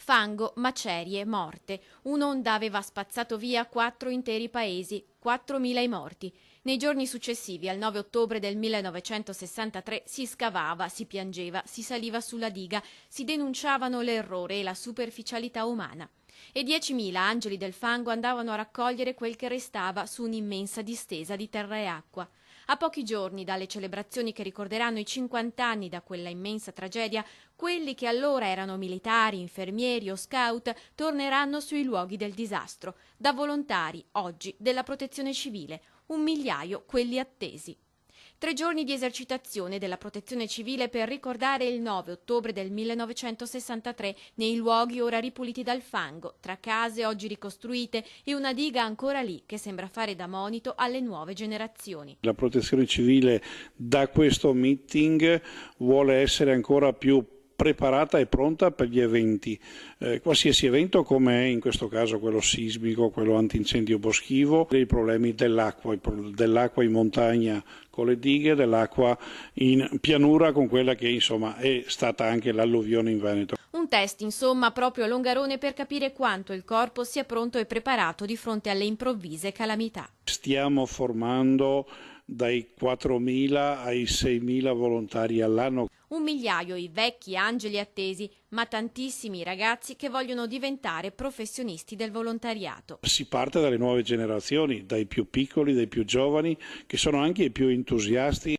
Fango, macerie, morte. Un'onda aveva spazzato via 4 interi paesi, 4.000 i morti. Nei giorni successivi al 9 ottobre del 1963 si scavava, si piangeva, si saliva sulla diga, si denunciavano l'errore e la superficialità umana. E 10.000 angeli del fango andavano a raccogliere quel che restava su un'immensa distesa di terra e acqua. A pochi giorni dalle celebrazioni che ricorderanno i 50 anni da quella immensa tragedia, quelli che allora erano militari, infermieri o scout torneranno sui luoghi del disastro, da volontari, oggi, della protezione civile, 1.000.000 quelli attesi. 3 giorni di esercitazione della protezione civile per ricordare il 9 ottobre del 1963 nei luoghi ora ripuliti dal fango, tra case oggi ricostruite e una diga ancora lì che sembra fare da monito alle nuove generazioni. La protezione civile da questo meeting vuole essere ancora più preparata e pronta per gli eventi, qualsiasi evento come è in questo caso quello sismico, quello antincendio boschivo, i problemi dell'acqua in montagna con le dighe, dell'acqua in pianura con quella che insomma è stata anche l'alluvione in Veneto. Un test insomma proprio a Longarone per capire quanto il corpo sia pronto e preparato di fronte alle improvvise calamità. Stiamo formando dai 4.000 ai 6.000 volontari all'anno. 1.000.000 i vecchi angeli attesi, ma tantissimi i ragazzi che vogliono diventare professionisti del volontariato. Si parte dalle nuove generazioni, dai più piccoli, dai più giovani, che sono anche i più entusiasti.